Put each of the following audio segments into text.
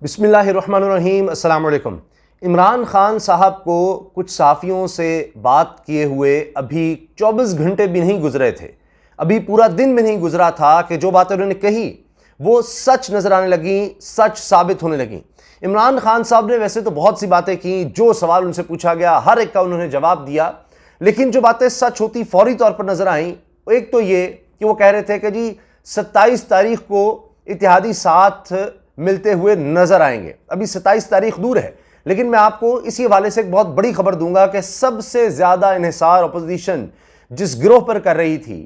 बिस्मिल्लाहिर्रहमानिर्रहीम अस्सलाम वालेकुम। इमरान खान साहब को कुछ साफ़ियों से बात किए हुए अभी 24 घंटे भी नहीं गुजरे थे, अभी पूरा दिन भी नहीं गुजरा था कि जो बातें उन्होंने कही वो सच नज़र आने लगी, सच साबित होने लगी। इमरान खान साहब ने वैसे तो बहुत सी बातें की, जो सवाल उनसे पूछा गया हर एक का उन्होंने जवाब दिया, लेकिन जो बातें सच होती फौरी तौर पर नज़र आईं, एक तो ये कि वो कह रहे थे कि जी 27 तारीख को इत्तेहादी साथ मिलते हुए नजर आएंगे। अभी 27 तारीख दूर है, लेकिन मैं आपको इसी हवाले से एक बहुत बड़ी खबर दूंगा कि सबसे ज्यादा इन्हिसार अपोजिशन जिस गिरोह पर कर रही थी,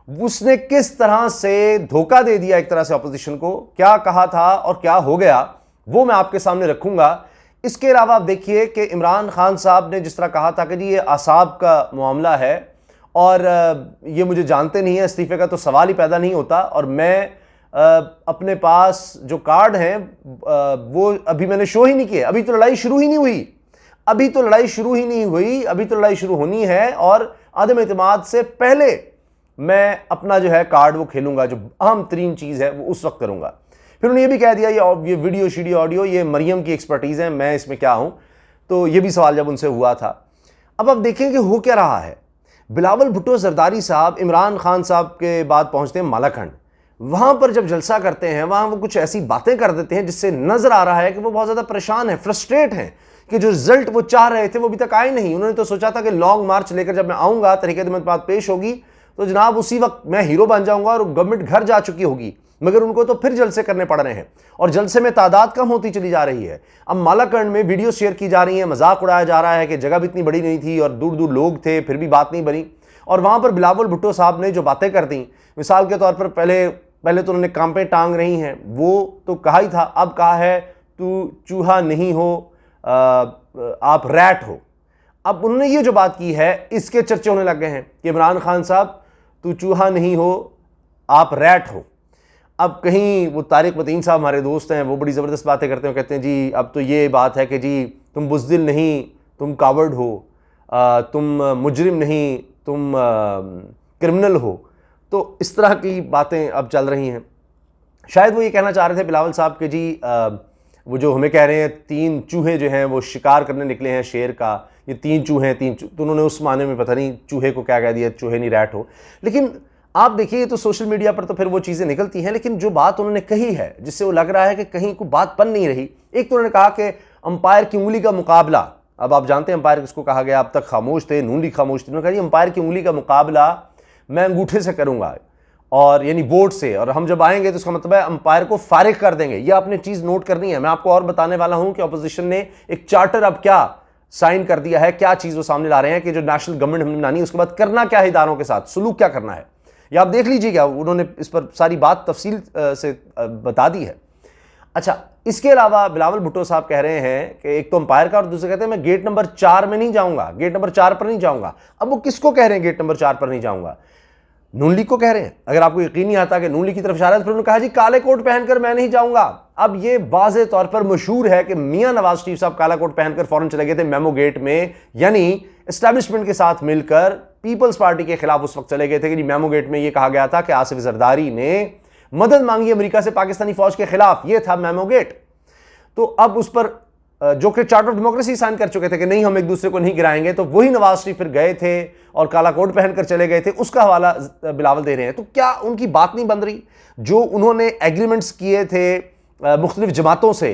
उसने किस तरह से धोखा दे दिया एक तरह से अपोजिशन को, क्या कहा था और क्या हो गया, वो मैं आपके सामने रखूंगा। इसके अलावा आप देखिए कि इमरान खान साहब ने जिस तरह कहा था कि जी ये आसाब का मामला है और ये मुझे जानते नहीं है, इस्तीफे का तो सवाल ही पैदा नहीं होता, और मैं अपने पास जो कार्ड हैं वो अभी मैंने शो ही नहीं किए, अभी तो लड़ाई शुरू ही नहीं हुई, अभी तो लड़ाई शुरू ही नहीं हुई, अभी तो लड़ाई शुरू होनी है और आदम एतमाद से पहले मैं अपना जो है कार्ड वो खेलूंगा, जो अहम तरीन चीज़ है वो उस वक्त करूंगा। फिर उन्होंने ये भी कह दिया ये वीडियो शीडियो ऑडियो ये मरियम की एक्सपर्टीज़ है, मैं इसमें क्या हूँ, तो ये भी सवाल जब उनसे हुआ था। अब देखें कि हो क्या रहा है। बिलावल भुट्टो जरदारी साहब इमरान खान साहब के बाद पहुँचते हैं मालाखंड, वहां पर जब जलसा करते हैं वहां वो कुछ ऐसी बातें कर देते हैं जिससे नजर आ रहा है कि वो बहुत ज्यादा परेशान है, फ्रस्ट्रेट हैं कि जो रिजल्ट वो चाह रहे थे वो अभी तक आए नहीं। उन्होंने तो सोचा था कि लॉन्ग मार्च लेकर जब मैं आऊंगा, तरीके से बात पेश होगी तो जनाब उसी वक्त मैं हीरो बन जाऊंगा और गवर्नमेंट घर जा चुकी होगी, मगर उनको तो फिर जलसे करने पड़ रहे हैं और जलसे में तादाद कम होती चली जा रही है। अब मालाखंड में वीडियो शेयर की जा रही है, मजाक उड़ाया जा रहा है कि जगह भी इतनी बड़ी नहीं थी और दूर दूर लोग थे, फिर भी बात नहीं बनी। और वहां पर बिलावल भुट्टो साहब ने जो बातें कर दी, मिसाल के तौर पर पहले तो उन्होंने कांपे टांग रही हैं, वो तो कहा ही था, अब कहा है तू चूहा नहीं हो आप रैट हो। अब उन्होंने ये जो बात की है इसके चर्चे होने लग गए हैं कि इमरान खान साहब तू चूहा नहीं हो आप रैट हो। अब कहीं वो तारिक मतीन साहब हमारे दोस्त हैं, वो बड़ी ज़बरदस्त बातें करते हैं, कहते हैं जी अब तो ये बात है कि जी तुम बुज़दिल नहीं, तुम कावर्ड हो, तुम मुजरिम नहीं, तुम क्रिमिनल हो। तो इस तरह की बातें अब चल रही हैं। शायद वो ये कहना चाह रहे थे बिलावल साहब कि जी वो जो हमें कह रहे हैं 3 चूहे जो हैं वो शिकार करने निकले हैं शेर का, ये 3 चूहे हैं, तो उन्होंने उस माने में पता नहीं चूहे को क्या कह दिया, चूहे नहीं रैट हो। लेकिन आप देखिए तो सोशल मीडिया पर तो फिर वो चीज़ें निकलती हैं, लेकिन जो बात उन्होंने कही है जिससे वो लग रहा है कि कहीं कोई बात बन नहीं रही। एक तो उन्होंने कहा कि अंपायर की उंगली का मुकाबला, अब आप जानते हैं अंपायर किसको कहा गया, अब तक खामोश थे, नून लीग खामोश थे, उन्होंने कहा अंपायर की उंगली का मुकाबला मैं अंगूठे से करूंगा और यानी बोर्ड से, और हम जब आएंगे तो उसका मतलब है अंपायर को फारिग कर देंगे। ये आपने चीज नोट करनी है। मैं आपको और बताने वाला हूं कि अपोजिशन ने एक चार्टर अब क्या साइन कर दिया है, क्या चीज वो सामने ला रहे हैं कि जो नेशनल गवर्नमेंट हमने बनानी है उसके बाद करना क्या है, इदारों के साथ सुलूक क्या करना है, ये आप देख लीजिएगा। उन्होंने इस पर सारी बात तफसील से बता दी है। अच्छा, इसके अलावा बिलावल भुट्टो साहब कह रहे हैं कि एक तो अंपायर का और दूसरे कहते हैं मैं गेट नंबर 4 में नहीं जाऊंगा, गेट नंबर 4 पर नहीं जाऊंगा। अब वो किसको कह रहे हैं गेट नंबर 4 पर नहीं जाऊंगा? नून लीग को कह रहे हैं। अगर आपको यकीन नहीं आता कि नून लीग की तरफ इशारा है तो फिर उन्होंने कहा जी काले कोट पहनकर मैं नहीं जाऊंगा। अब ये वाज़े तौर पर मशहूर है कि मियां नवाज शरीफ साहब काला कोट पहनकर फौरन चले गए थे मेमो गेट में, यानी एस्टैब्लिशमेंट के साथ मिलकर पीपल्स पार्टी के खिलाफ उस वक्त चले गए थे कि जी मेमो गेट में ये कहा गया था कि आसिफ जरदारी ने मदद मांगी अमेरिका से पाकिस्तानी फौज के खिलाफ, ये था मेमो गेट। तो अब उस पर जो कि चार्टर ऑफ डेमोक्रेसी साइन कर चुके थे कि नहीं हम एक दूसरे को नहीं गिराएंगे, तो वही नवाज शरीफ फिर गए थे और काला कोट पहनकर चले गए थे, उसका हवाला बिलावल दे रहे हैं। तो क्या उनकी बात नहीं बन रही? जो उन्होंने एग्रीमेंट्स किए थे मुख्तलिफ जमातों से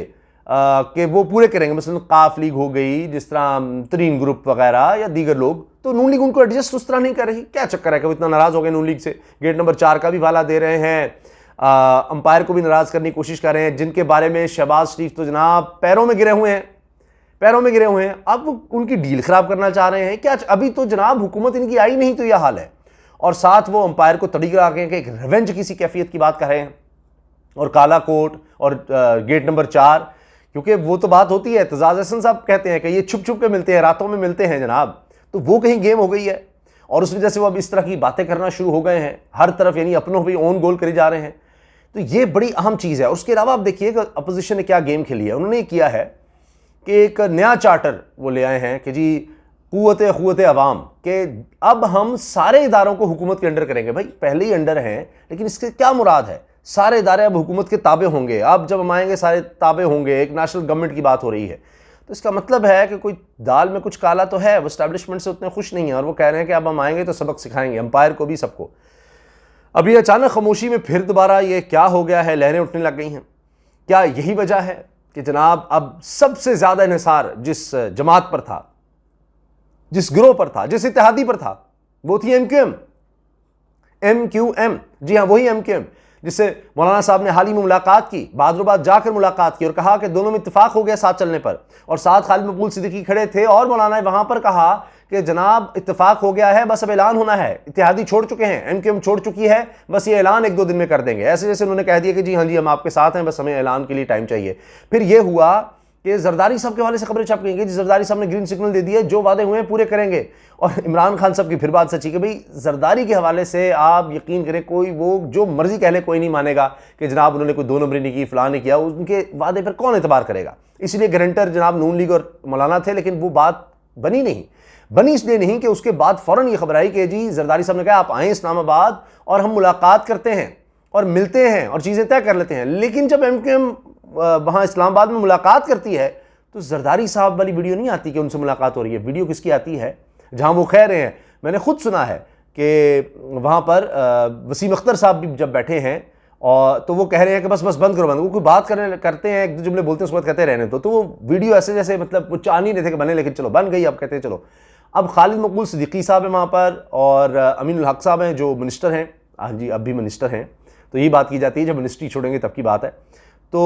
कि वो पूरे करेंगे, मसलन काफ लीग हो गई, जिस तरह तरीन ग्रुप वगैरह या दीगर लोग, तो नून लीग उनको एडजस्ट उस तरह नहीं कर रही। क्या चक्कर है कि वो इतना नाराज हो गए नून लीग से? गेट नंबर 4 का भी हवाला दे रहे हैं, अंपायर को भी नाराज करने की कोशिश कर रहे हैं, जिनके बारे में शहबाज शरीफ तो जनाब पैरों में गिरे हुए हैं, पैरों में गिरे हुए हैं। अब उनकी डील खराब करना चाह रहे हैं क्या? अभी तो जनाब हुकूमत इनकी आई नहीं तो यह हाल है, और साथ वो अंपायर को तड़ी लगा के एक रिवेंज किसी कैफियत की बात कर रहे हैं, और काला कोट और गेट नंबर 4, क्योंकि वो तो बात होती है, एतजाज हसन साहब कहते हैं कि ये छुप छुप के मिलते हैं, रातों में मिलते हैं जनाब, तो वो कहीं गेम हो गई है और उस वजह से वो अब इस तरह की बातें करना शुरू हो गए हैं हर तरफ, यानी अपनों भी ओन गोल करे जा रहे हैं। तो ये बड़ी अहम चीज़ है। उसके अलावा आप देखिए कि अपोजिशन ने क्या गेम खेली है। उन्होंने किया है कि एक नया चार्टर वो ले आए हैं कि जी क़ुव्वत अवाम, के अब हम सारे इदारों को हुकूमत के अंडर करेंगे। भाई पहले ही अंडर हैं, लेकिन इसके क्या मुराद है? सारे इदारे अब हुकूमत के ताबे होंगे, अब जब हम आएंगे सारे ताबे होंगे, एक नेशनल गवर्नमेंट की बात हो रही है। तो इसका मतलब है कि कोई दाल में कुछ काला तो है, वो एस्टैब्लिशमेंट से उतने खुश नहीं है और वो कह रहे हैं कि अब हम आएंगे तो सबक सिखाएंगे, एम्पायर को भी, सबको। अभी अचानक खामोशी में फिर दोबारा ये क्या हो गया है, लहरें उठने लग गई हैं। क्या यही वजह है कि जनाब अब सबसे ज़्यादा इन्हिसार जिस जमात पर था, जिस गिरोह पर था, जिस इत्तेहादी पर था, वो थी MQM। जी हाँ, वही MQM जिससे मौलाना साहब ने हाल ही में मुलाकात की, बादरुबाद जाकर मुलाकात की और कहा कि दोनों में इत्तेफाक हो गया साथ चलने पर। और साथ खालिद मकबूल सिद्दीकी खड़े थे और मौलाना ने वहां पर कहा कि जनाब इत्तेफाक हो गया है, बस अब ऐलान होना है, इत्तेहादी छोड़ चुके हैं, MQM छोड़ चुकी है, बस ये ऐलान 1-2 दिन में कर देंगे। ऐसे जैसे उन्होंने कह दिया कि जी हाँ जी हम आपके साथ हैं, बस हमें ऐलान के लिए टाइम चाहिए। फिर यह हुआ कि जरदारी साहब के हवाले से खबरें छप गई कि जरदारी साहब ने ग्रीन सिग्नल दे दिया, जो वादे हुए हैं पूरे करेंगे। और इमरान खान साहब की फिर बात सची कि भाई जरदारी के हवाले से आप यकीन करें, कोई वो जो मर्जी कह ले, कोई नहीं मानेगा कि जनाब उन्होंने कोई 2 नंबरी नहीं की, फलां नहीं किया, उनके वादे पर कौन एतबार करेगा। इसलिए गारंटर जनाब नून लीग और मौलाना थे, लेकिन वो बात बनी नहीं। बनी इसलिए नहीं कि उसके बाद फौरन ये खबर आई कि जी जरदारी साहब ने कहा आप आएँ इस्लामाबाद और हम मुलाकात करते हैं और मिलते हैं और चीज़ें तय कर लेते हैं। लेकिन जब MQM वहाँ इस्लामाबाद में मुलाकात करती है तो जरदारी साहब वाली वीडियो नहीं आती कि उनसे मुलाकात हो रही है। वीडियो किसकी आती है, जहाँ वो कह रहे हैं, मैंने खुद सुना है कि वहाँ पर वसीम अख्तर साहब भी जब बैठे हैं और तो वो कह रहे हैं कि बस बंद करो, वो कोई बात करते हैं, एक दो जुमले बोलते हैं, उसके बाद कहते रहने तो वो वीडियो ऐसे जैसे मतलब वो चाह नहीं रहे थे कि बने, लेकिन चलो बन गई। अब कहते हैं चलो, अब खालिद मकबूल सिद्दीकी साहब है वहाँ पर और अमीनुल हक साहब हैं जो मिनिस्टर हैं, हाँ जी अब भी मिनिस्टर हैं। तो यही बात की जाती है जब मिनिस्ट्री छोड़ेंगे तब की बात है। तो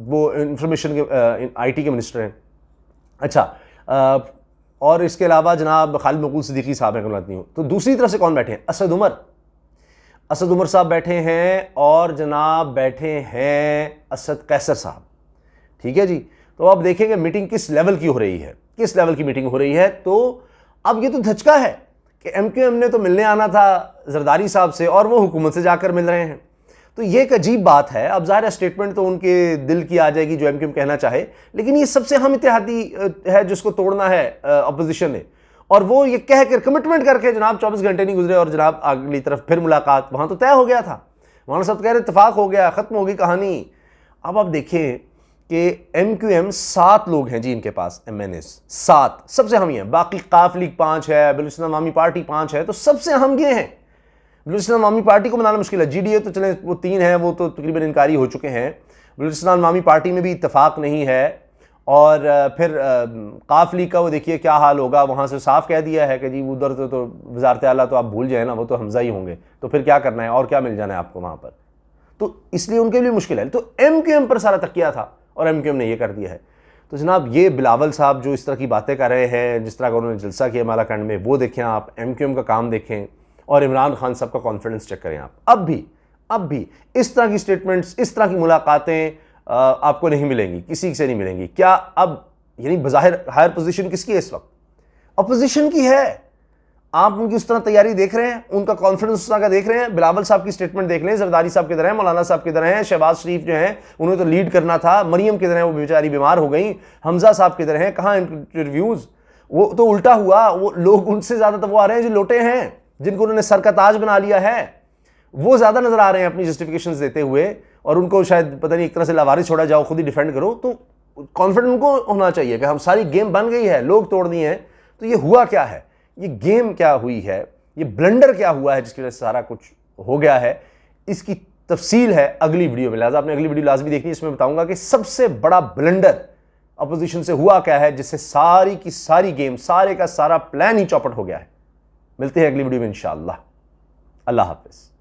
वो इंफॉर्मेशन के IT के मिनिस्टर हैं। अच्छा, और इसके अलावा जनाब खालिद मकबूल सिद्दीकी साहब हैं, गलत नहीं हूँ। तो दूसरी तरफ से कौन बैठे हैं, असद उमर साहब बैठे हैं और जनाब बैठे हैं असद कैसर साहब। ठीक है जी। तो आप देखेंगे मीटिंग किस लेवल की हो रही है, किस लेवल की मीटिंग हो रही है। तो अब ये तो धचका है कि MQM ने तो मिलने आना था जरदारी साहब से और वो हुकूमत से जाकर मिल रहे हैं। तो ये एक अजीब बात है। अब ज़ाहिर स्टेटमेंट तो उनके दिल की आ जाएगी जो MQM कहना चाहे, लेकिन ये सबसे अहम इत्तेहादी है जिसको तोड़ना है अपोजिशन ने। और वो ये कह कर कमिटमेंट करके जनाब 24 घंटे नहीं गुजरे और जनाब अगली तरफ फिर मुलाकात, वहाँ तो तय हो गया था, वहाँ सब कह रहे इत्तेफाक हो गया, ख़त्म हो गई कहानी। अब आप देखें कि MQM 7 लोग हैं जी इनके पास, MNAs 7 सबसे अहम ही हैं। बाकी काफ लीग 5 है, बलूचिस्तान अवामी पार्टी 5 है, तो सबसे अहम ये हैं। बलूचिस्तान अवामी पार्टी को बनाना मुश्किल है। GDA तो चले वो 3 हैं, वो तो तकरीबन इनकारी हो चुके हैं। बलूचिस्तान अवामी पार्टी में भी इत्तेफाक नहीं है। और फिर काफ लीग का वो देखिए क्या हाल होगा, वहाँ से साफ कह दिया है कि जी उधर तो वज़ारत आला तो आप भूल जाए ना, वो तो हमजा ही होंगे, तो फिर क्या करना है और क्या मिल जाना है आपको वहाँ पर। तो इसलिए उनके लिए मुश्किल है। तो MQM पर सारा तकिया था और MQM ने ये कर दिया है। तो जनाब ये बिलावल साहब जो इस तरह की बातें कर रहे हैं, जिस तरह का उन्होंने जलसा किया मालाकंड में, वो देखें आप, MQM का काम देखें और इमरान खान साहब का कॉन्फिडेंस चेक करें आप। अब भी इस तरह की स्टेटमेंट्स, इस तरह की मुलाकातें आपको नहीं मिलेंगी, किसी से नहीं मिलेंगी। क्या अब यानी बज़ाहिर हायर पोजीशन किसकी है इस वक्त, अपोजिशन की है। आप उनकी उस तरह तैयारी देख रहे हैं, उनका कॉन्फिडेंस उस तरह का देख रहे हैं। बिलावल साहब की स्टेटमेंट देख लें, जरदारी साहब की तरह हैं, मौलाना साहब की तरह हैं, शहबाज शरीफ जो हैं उन्हें तो लीड करना था, मरियम की तरह वो बेचारी बीमार हो गई, हमजा साहब की तरह हैं, कहाँ इंटरव्यूज़, वो तो उल्टा हुआ, वो लोग उनसे ज़्यादा तो वो आ रहे हैं जो लोटे हैं, जिनको उन्होंने सर का ताज बना लिया है, वो ज़्यादा नज़र आ रहे हैं अपनी जस्टिफिकेशंस देते हुए। और उनको शायद पता नहीं एक तरह से लावारिस छोड़ा जाओ, खुद ही डिफेंड करो। तो कॉन्फिडेंट उनको होना चाहिए कि हम सारी गेम बन गई है, लोग तोड़ दिए हैं। तो ये हुआ क्या है, ये गेम क्या हुई है, ये ब्लंडर क्या हुआ है जिसकी वजह से सारा कुछ हो गया है, इसकी तफसील है अगली वीडियो में। लिहाजा आपने अगली वीडियो लाजमी देखनी है, इसमें बताऊंगा कि सबसे बड़ा ब्लंडर अपोजिशन से हुआ क्या है जिससे सारी की सारी गेम, सारे का सारा प्लान ही चौपट हो गया है। मिलते हैं अगली वीडियो में इंशाअल्लाह। अल्लाह हाफिज़।